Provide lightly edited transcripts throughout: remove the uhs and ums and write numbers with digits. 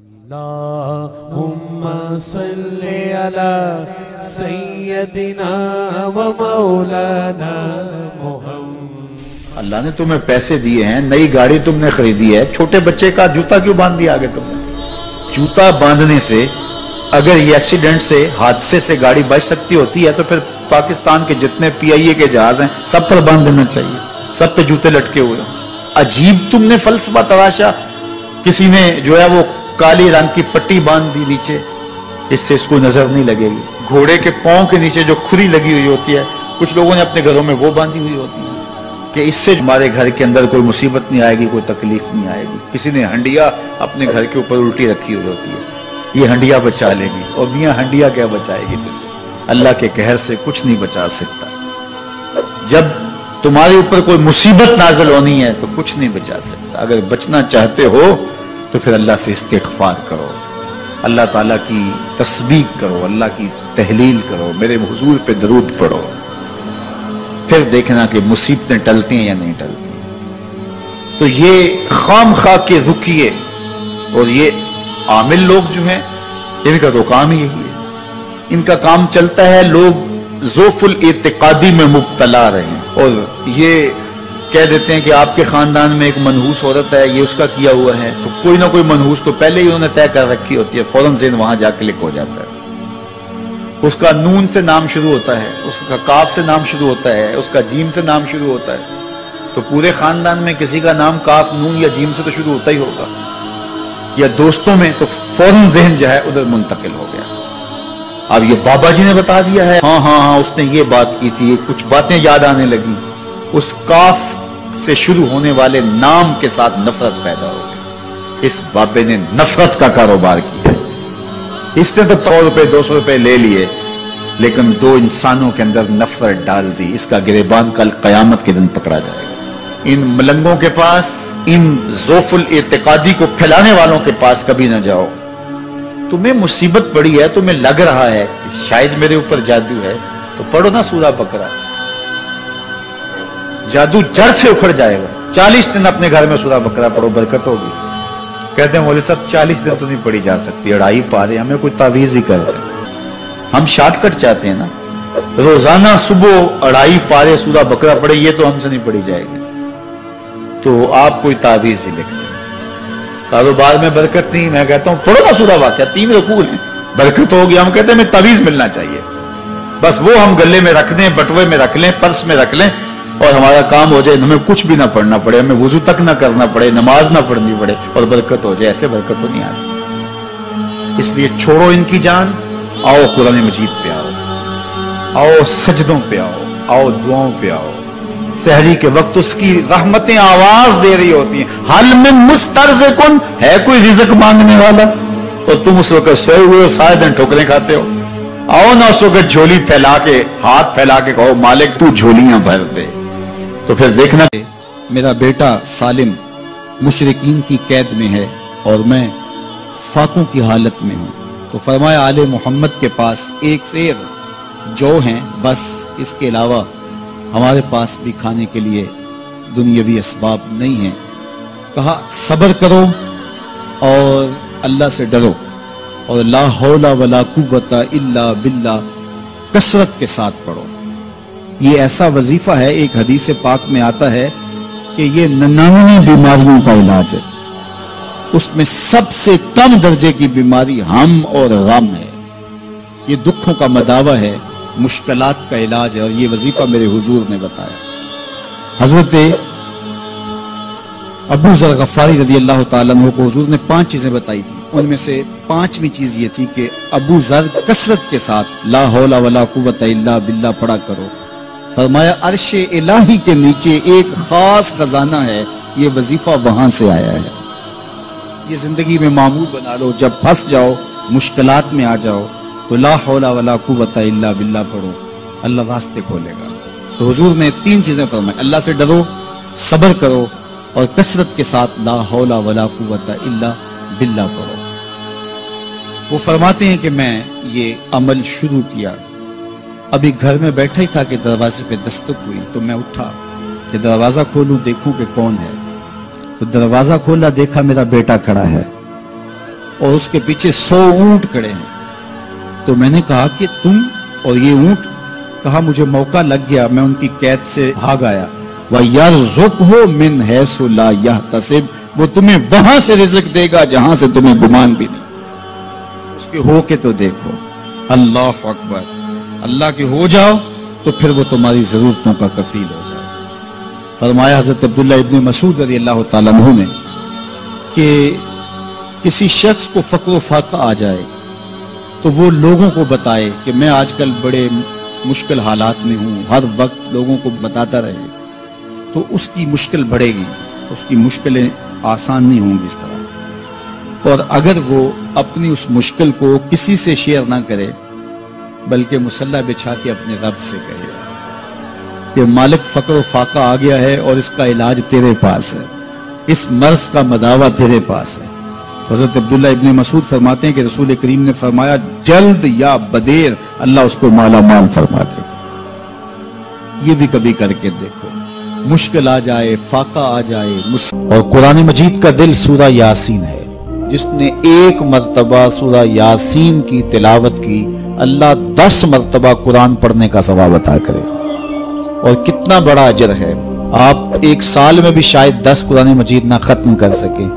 اللہم صلی علی سیدنا و مولانا محمد۔ اللہ نے تمہیں پیسے دیے ہیں، نئی گاڑی تم نے خریدی ہے، چھوٹے بچے کا جوتا کیوں باندھ دیا آگے تم نے؟ جوتا باندھنے سے اگر یہ ایکسیڈنٹ سے، حادثے سے گاڑی بچ سکتی ہوتی ہے تو پھر پاکستان کے جتنے پی آئی اے کے جہاز ہیں سب پر باندھ دینا چاہیے، سب پہ جوتے لٹکے ہوئے ہوں۔ عجیب تم نے فلسفہ تراشا، کسی نے جو ہے وہ کالی رنگ کی پٹی باندھ دی نیچے، اس سے اس کو نظر نہیں لگے گی۔ گھوڑے کے پاؤں کے نیچے جو کھری لگی ہوئی ہوتی ہے، کچھ لوگوں نے اپنے گھروں میں وہ باندھی ہوئی ہوتی ہے کہ اس سے ہمارے گھر کے اندر کوئی مصیبت نہیں آئے گی، کوئی تکلیف نہیں آئے گی۔ کسی نے ہنڈیا اپنے گھر کے اوپر الٹی رکھی ہوئی ہوتی ہے، یہ ہنڈیا بچا لے گی، اور میاں ہنڈیا کیا بچائے گی تجھے؟ اللہ کے قہر سے کچھ نہیں بچا سکتا۔ جب تمہارے اوپر کوئی مصیبت نازل ہونی ہے تو کچھ نہیں بچا سکتا۔ اگر بچنا چاہتے ہو تو پھر اللہ سے استغفار کرو، اللہ تعالیٰ کی تسبیح کرو، اللہ کی تحلیل کرو، میرے حضور پہ درود پڑھو، پھر دیکھنا کہ مصیبتیں ٹلتی ہیں یا نہیں ٹلتی۔ تو یہ خام خواہ کے رکیے، اور یہ عامل لوگ جو ہیں ان کا تو کام یہی ہے، ان کا کام چلتا ہے لوگ ذوف الاعتقادی میں مبتلا رہے ہیں، اور یہ کہہ دیتے ہیں کہ آپ کے خاندان میں ایک منحوس عورت ہے، یہ اس کا کیا ہوا ہے، تو کوئی نہ کوئی منحوس تو پہلے ہی انہوں نے طے کر رکھی ہوتی ہے، فوراً ذہن وہاں جا کلک ہو جاتا ہے۔ اس کا نون سے نام شروع ہوتا ہے، اس کا کاف سے نام شروع ہوتا ہے، اس کا جیم سے نام شروع ہوتا ہے، تو پورے خاندان میں کسی کا نام کاف، نون یا جیم سے تو شروع ہوتا ہی ہوگا، یا دوستوں میں، تو فوراً ذہن جو ہے ادھر منتقل ہو گیا۔ اب یہ بابا جی نے بتا دیا ہے، ہاں اس نے یہ بات کی تھی، کچھ باتیں یاد آنے لگی، اس کاف سے شروع ہونے والے نام کے ساتھ نفرت پیدا ہو گئی۔ اس بابے نے نفرت کا کاروبار کیا، اس نے تو 100 روپے 200 روپے لے لیے، لیکن دو انسانوں کے اندر نفرت ڈال دی۔ اس کا گریبان کل قیامت کے دن پکڑا جائے گا۔ ان ملنگوں کے پاس، ان ذوف الاعتقادی کو پھیلانے والوں کے پاس کبھی نہ جاؤ۔ تمہیں مصیبت پڑی ہے، تمہیں لگ رہا ہے کہ شاید میرے اوپر جادو ہے، تو پڑھو نا سورہ بقرہ، جادو جڑ سے اکھڑ جائے گا۔ 40 دن اپنے گھر میں سورہ بقرہ پڑھو، برکت ہوگی۔ کہتے ہیں مولوی صاحب 40 دن تو نہیں پڑھی جا سکتی، 2.5 پارے، ہمیں کوئی تعویذ ہی کر دیں۔ ہم شارٹ کٹ چاہتے ہیں نا، روزانہ صبح 2.5 پارے سورہ بقرہ پڑھے، یہ تو ہم سے نہیں پڑھی جائے گی، تو آپ کوئی تعویذ ہی لکھ دیں۔ کاروبار میں برکت نہیں، میں کہتا ہوں پڑھو نا سورہ واقعہ، 3 رکوع ہیں، برکت ہوگی۔ ہم کہتے ہیں ہمیں تعویذ ملنا چاہیے، بس وہ ہم گلے میں رکھ دیں، بٹوے میں رکھ لیں، پرس میں رکھ لیں، اور ہمارا کام ہو جائے، ہمیں کچھ بھی نہ پڑھنا پڑے، ہمیں وضو تک نہ کرنا پڑے، نماز نہ پڑھنی پڑے، اور برکت ہو جائے۔ ایسے برکت تو نہیں آتی۔ اس لیے چھوڑو ان کی جان، آؤ قرآن مجید پہ آؤ سجدوں پہ آؤ دعاؤں پہ آؤ۔ سحری کے وقت اس کی رحمتیں آواز دے رہی ہوتی ہیں، حل من مسترزقن، ہے کوئی رزق مانگنے والا؟ اور تم اس وقت سوئے ہوئے ہو، سارے دن ٹھوکریں کھاتے ہو۔ آؤ نا اس وقت جھولی پھیلا کے، ہاتھ پھیلا کے کہو مالک تو جھولیاں بھر دے۔ تو پھر دیکھنا، میرا بیٹا سالم مشرکین کی قید میں ہے اور میں فاقوں کی حالت میں ہوں، تو فرمایا آل محمد کے پاس ایک سیر جو ہیں، بس اس کے علاوہ ہمارے پاس بھی کھانے کے لیے دنیاوی اسباب نہیں ہیں۔ کہا صبر کرو اور اللہ سے ڈرو، اور لا حول ولا قوت الا باللہ کثرت کے ساتھ پڑھو۔ یہ ایسا وظیفہ ہے، ایک حدیث پاک میں آتا ہے کہ یہ 99 بیماریوں کا علاج ہے، اس میں سب سے کم درجے کی بیماری ہم اور غم ہے۔ یہ دکھوں کا مداوع ہے، مشکلات کا علاج ہے، اور یہ وظیفہ میرے حضور نے بتایا۔ حضرت ابو ذر غفاری رضی اللہ تعالیٰ عنہ کو حضور نے 5 چیزیں بتائی تھی، ان میں سے 5ویں چیز یہ تھی کہ ابو ذر کثرت کے ساتھ لا حول ولا قوت الا باللہ پڑھا کرو۔ فرمایا عرش الہی کے نیچے ایک خاص خزانہ ہے، یہ وظیفہ وہاں سے آیا ہے۔ یہ زندگی میں معمول بنا لو، جب پھنس جاؤ، مشکلات میں آ جاؤ تو لا حول ولا قوت الا باللہ پڑھو، اللہ راستے کھولے گا۔ تو حضور نے 3 چیزیں فرمائی، اللہ سے ڈرو، صبر کرو، اور کثرت کے ساتھ لا حول ولا قوت الا باللہ پڑھو۔ وہ فرماتے ہیں کہ میں یہ عمل شروع کیا، ابھی گھر میں بیٹھا ہی تھا کہ دروازے پہ دستک ہوئی، تو میں اٹھا کہ دروازہ کھولوں دیکھوں کہ کون ہے، تو دروازہ کھولا، دیکھا میرا بیٹا کھڑا ہے۔ اور اس کے پیچھے 100 اونٹ کھڑے ہیں۔ تو میں نے کہا کہ تم اور یہ اونٹ؟ کہا مجھے موقع لگ گیا، میں ان کی قید سے بھاگ آیا۔ وَيَرْزُقْهُ مِنْ حَيْثُ لَا يَحْتَسِبُ، وہ تمہیں وہاں سے رزق دے گا جہاں سے تمہیں گمان بھی نہیں۔ اس کے ہو کے تو دیکھو، اللہ اکبر، اللہ کے ہو جاؤ تو پھر وہ تمہاری ضرورتوں کا کفیل ہو جائے۔ فرمایا حضرت عبداللہ ابن مسعود رضی اللہ تعالیٰ عنہ نے کہ کسی شخص کو فقر و فاقہ آ جائے تو وہ لوگوں کو بتائے کہ میں آج کل بڑے مشکل حالات میں ہوں، ہر وقت لوگوں کو بتاتا رہے تو اس کی مشکل بڑھے گی، اس کی مشکلیں آسان نہیں ہوں گی اس طرح۔ اور اگر وہ اپنی اس مشکل کو کسی سے شیئر نہ کرے بلکہ مصلی بچھا کے اپنے رب سے کہے کہ مالک فقر و فاقہ آ گیا ہے اور اس کا علاج تیرے پاس ہے، اس مرض کا مداوع تیرے پاس ہے۔ حضرت عبداللہ ابن مسعود فرماتے ہیں کہ رسول کریم نے فرمایا جلد یا بدیر اللہ اس کو مالا مال فرما دے۔ یہ بھی کبھی کر کے دیکھو، مشکل آ جائے، فاقہ آ جائے۔ اور قرآن مجید کا دل سورہ یاسین ہے، جس نے 1 مرتبہ سورہ یاسین کی تلاوت کی اللہ 10 مرتبہ قرآن پڑھنے کا ثواب عطا کرے۔ اور کتنا بڑا اجر ہے، آپ 1 سال میں بھی شاید 10 قرآن مجید نہ ختم کر سکیں،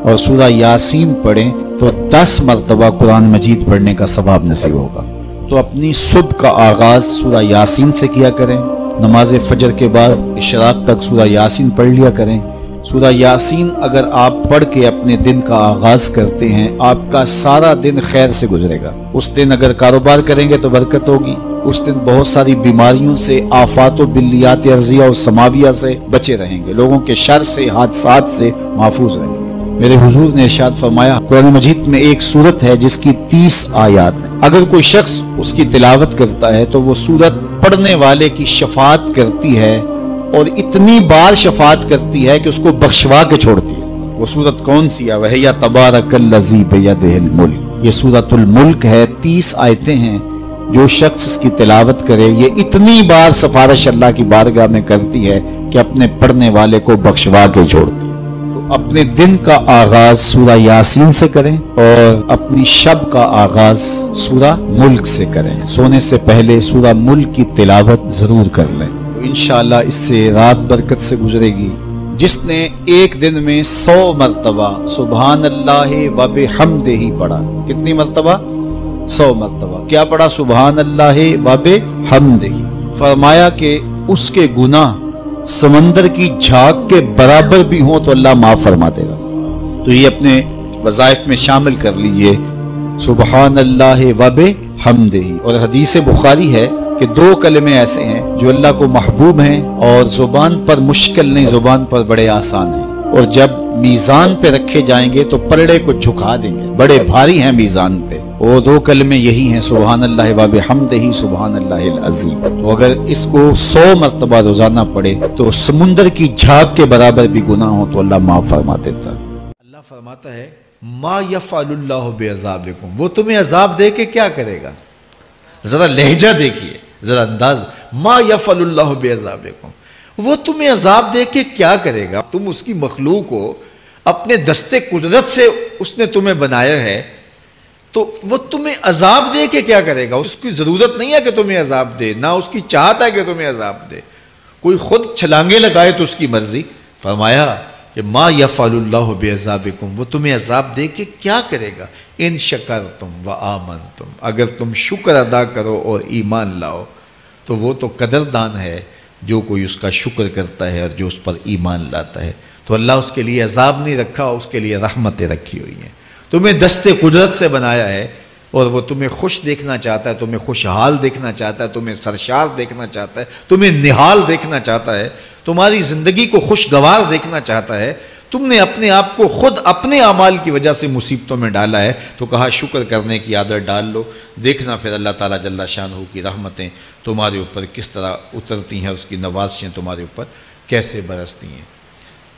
اور سورہ یاسین پڑھیں تو 10 مرتبہ قرآن مجید پڑھنے کا ثواب نصیب ہوگا۔ تو اپنی صبح کا آغاز سورہ یاسین سے کیا کریں، نماز فجر کے بعد اشراق تک سورہ یاسین پڑھ لیا کریں۔ سورہ یاسین اگر آپ پڑھ کے اپنے دن کا آغاز کرتے ہیں، آپ کا سارا دن خیر سے گزرے گا۔ اس دن اگر کاروبار کریں گے تو برکت ہوگی، اس دن بہت ساری بیماریوں سے، آفات و بلیات ارضیہ اور سماویہ سے بچے رہیں گے، لوگوں کے شر سے، حادثات سے محفوظ رہیں گے۔ میرے حضور نے ارشاد فرمایا قرآن مجید میں ایک سورت ہے جس کی 30 آیات ہیں، اگر کوئی شخص اس کی تلاوت کرتا ہے تو وہ سورت پڑھنے والے کی شفاعت کرتی ہے، اور اتنی بار شفاعت کرتی ہے کہ اس کو بخشوا کے چھوڑتی ہے۔ وہ سورت کون سی ہے؟ وَهِيَ تَبَارَكَ الَّذِي بِيَدِهِ الْمُلْكُ، یہ سورۃ الملک ہے، 30 آیتیں ہیں۔ جو شخص اس کی تلاوت کرے یہ اتنی بار سفارش اللہ کی بارگاہ میں کرتی ہے کہ اپنے پڑھنے والے کو بخشوا کے چھوڑتی ہے۔ تو اپنے دن کا آغاز سورہ یاسین سے کریں اور اپنی شب کا آغاز سورہ ملک سے کریں۔ سونے سے پہلے سورہ ملک کی تلاوت ضرور کر لیں، انشاءاللہ اس سے رات برکت سے گزرے گی۔ جس نے ایک دن میں 100 مرتبہ سبحان اللہ و بحمدہ پڑھا، کتنی مرتبہ؟ 100 مرتبہ کیا پڑھا؟ سبحان اللہ و بحمدہ۔ فرمایا کہ اس کے گناہ سمندر کی جھاگ کے برابر بھی ہوں تو اللہ معاف فرما دے گا۔ تو یہ اپنے وظائف میں شامل کر لیجئے، سبحان اللہ و بحمدہ۔ اور حدیث بخاری ہے کہ 2 کلمے ایسے ہیں جو اللہ کو محبوب ہیں اور زبان پر مشکل نہیں، زبان پر بڑے آسان ہیں، اور جب میزان پہ رکھے جائیں گے تو پلڑے کو جھکا دیں گے، بڑے بھاری ہیں میزان پہ۔ وہ 2 کلمے یہی ہیں، سبحان اللہ و بحمدہ، سبحان اللہ العظیم۔ تو اگر اس کو 100 مرتبہ روزانہ پڑھے تو سمندر کی جھاگ کے برابر بھی گناہ ہو تو اللہ معاف فرما دیتا ہے۔ اللہ فرماتا ہے ما یفعل اللہ بعذابکم، وہ تمہیں عذاب دے کے کیا کرے گا؟ ذرا لہجہ دیکھیے، ذرا انداز، ما یفعل اللہ بعذابکم، وہ تمہیں عذاب دے کے کیا کرے گا؟ تم اس کی مخلوق ہو، اپنے دستے قدرت سے اس نے تمہیں بنایا ہے، تو وہ تمہیں عذاب دے کے کیا کرے گا؟ اس کی ضرورت نہیں ہے کہ تمہیں عذاب دے، نہ اس کی چاہت ہے کہ تمہیں عذاب دے، کوئی خود چھلانگے لگائے تو اس کی مرضی۔ فرمایا کہ ما یفعل اللہ بعذابکم، وہ تمہیں عذاب دے کے کیا کرے گا؟ ان شکرتم وآمنتم، اگر تم شکر ادا کرو اور ایمان لاؤ تو وہ تو قدردان ہے جو کوئی اس کا شکر کرتا ہے اور جو اس پر ایمان لاتا ہے۔ تو اللہ اس کے لیے عذاب نہیں رکھا، اس کے لیے رحمتیں رکھی ہوئی ہیں۔ تمہیں دست قدرت سے بنایا ہے اور وہ تمہیں خوش دیکھنا چاہتا ہے، تمہیں خوشحال دیکھنا چاہتا ہے، تمہیں سرشار دیکھنا چاہتا ہے، تمہیں نہال دیکھنا چاہتا ہے، تمہاری زندگی کو خوشگوار دیکھنا چاہتا ہے۔ تم نے اپنے آپ کو خود اپنے اعمال کی وجہ سے مصیبتوں میں ڈالا ہے، تو کہا شکر کرنے کی عادت ڈال لو، دیکھنا پھر اللہ تعالیٰ جل شانہ کی رحمتیں تمہارے اوپر کس طرح اترتی ہیں، اس کی نوازشیں تمہارے اوپر کیسے برستی ہیں۔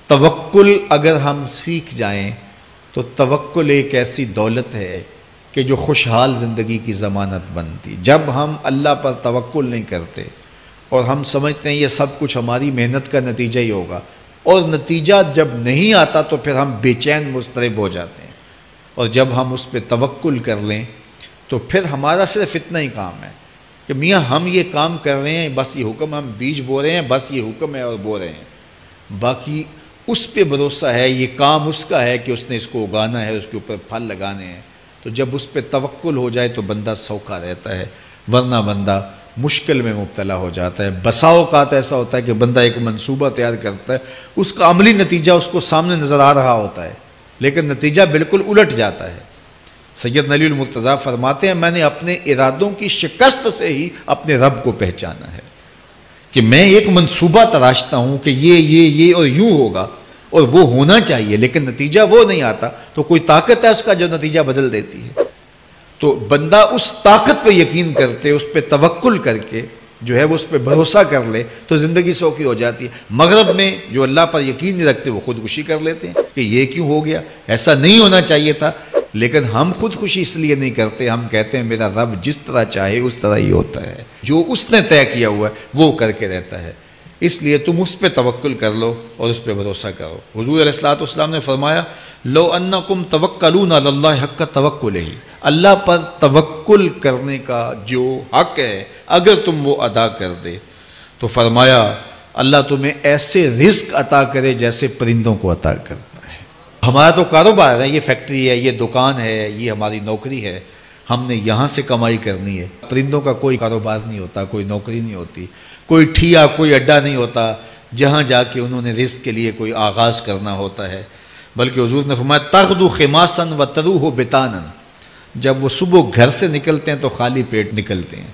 توکل اگر ہم سیکھ جائیں تو توکل ایک ایسی دولت ہے کہ جو خوشحال زندگی کی ضمانت بنتی۔ جب ہم اللہ پر توکل نہیں کرتے اور ہم سمجھتے ہیں یہ سب کچھ ہماری محنت کا نتیجہ ہی ہوگا، اور نتیجہ جب نہیں آتا تو پھر ہم بے چین مضطرب ہو جاتے ہیں، اور جب ہم اس پہ توکل کر لیں تو پھر ہمارا صرف اتنا ہی کام ہے کہ میاں ہم یہ کام کر رہے ہیں، بس یہ حکم، ہم بیج بو رہے ہیں، بس یہ حکم ہے اور بو رہے ہیں، باقی اس پہ بھروسہ ہے، یہ کام اس کا ہے کہ اس نے اس کو اگانا ہے، اس کے اوپر پھل لگانے ہیں۔ تو جب اس پہ توکل ہو جائے تو بندہ سوکھا رہتا ہے، ورنہ بندہ مشکل میں مبتلا ہو جاتا ہے۔ بسا اوقات ایسا ہوتا ہے کہ بندہ ایک منصوبہ تیار کرتا ہے، اس کا عملی نتیجہ اس کو سامنے نظر آ رہا ہوتا ہے، لیکن نتیجہ بالکل الٹ جاتا ہے۔ سید علی المرتضیٰ فرماتے ہیں میں نے اپنے ارادوں کی شکست سے ہی اپنے رب کو پہچانا ہے، کہ میں ایک منصوبہ تراشتا ہوں کہ یہ اور یوں ہوگا اور وہ ہونا چاہیے، لیکن نتیجہ وہ نہیں آتا، تو کوئی طاقت ہے اس کا جو نتیجہ بدل دیتی ہے۔ تو بندہ اس طاقت پہ یقین کرتے، اس پہ توکل کر کے جو ہے وہ اس پہ بھروسہ کر لے تو زندگی سوکھی ہو جاتی ہے۔ مغرب میں جو اللہ پر یقین نہیں رکھتے وہ خودکشی کر لیتے ہیں کہ یہ کیوں ہو گیا، ایسا نہیں ہونا چاہیے تھا، لیکن ہم خودکشی اس لیے نہیں کرتے، ہم کہتے ہیں میرا رب جس طرح چاہے اس طرح ہی ہوتا ہے، جو اس نے طے کیا ہوا ہے وہ کر کے رہتا ہے، اس لیے تم اس پہ توکل کر لو اور اس پہ بھروسہ کرو۔ حضور علیہ الصلوۃ والسلام نے فرمایا لو انکم توکلون علی اللہ حق توکلہ، اللہ پر توکل کرنے کا جو حق ہے اگر تم وہ ادا کر دے تو فرمایا اللہ تمہیں ایسے رزق عطا کرے جیسے پرندوں کو عطا کرتا ہے۔ ہمارا تو کاروبار ہے، یہ فیکٹری ہے، یہ دکان ہے، یہ ہماری نوکری ہے، ہم نے یہاں سے کمائی کرنی ہے۔ پرندوں کا کوئی کاروبار نہیں ہوتا، کوئی نوکری نہیں ہوتی، کوئی ٹھیا، کوئی اڈا نہیں ہوتا جہاں جا کے انہوں نے رزق کے لیے کوئی آغاز کرنا ہوتا ہے، بلکہ حضور نے فرمایا تغدو خماسا وتروح بطانا، جب وہ صبح گھر سے نکلتے ہیں تو خالی پیٹ نکلتے ہیں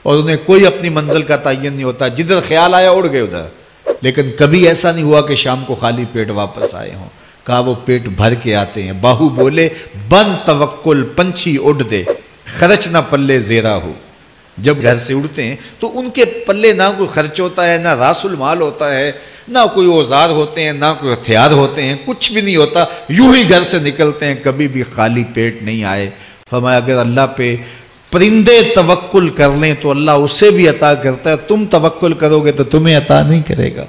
اور انہیں کوئی اپنی منزل کا تعین نہیں ہوتا، جدھر خیال آیا اڑ گئے ادھر، لیکن کبھی ایسا نہیں ہوا کہ شام کو خالی پیٹ واپس آئے ہوں، کہا وہ پیٹ بھر کے آتے ہیں۔ باہو بولے بن توکل پنچھی اڑ دے، خرچ نہ پلے زیرا ہو، جب گھر سے اڑتے ہیں تو ان کے پلے نہ کوئی خرچ ہوتا ہے، نہ راس المال ہوتا ہے، نہ کوئی اوزار ہوتے ہیں، نہ کوئی ہتھیار ہوتے ہیں، کچھ بھی نہیں ہوتا، یوں ہی گھر سے نکلتے ہیں، کبھی بھی خالی پیٹ نہیں آئے۔ فرمایا اگر اللہ پہ پرندے توکل کر لیں تو اللہ اسے بھی عطا کرتا ہے، تم توکل کرو گے تو تمہیں عطا نہیں کرے گا۔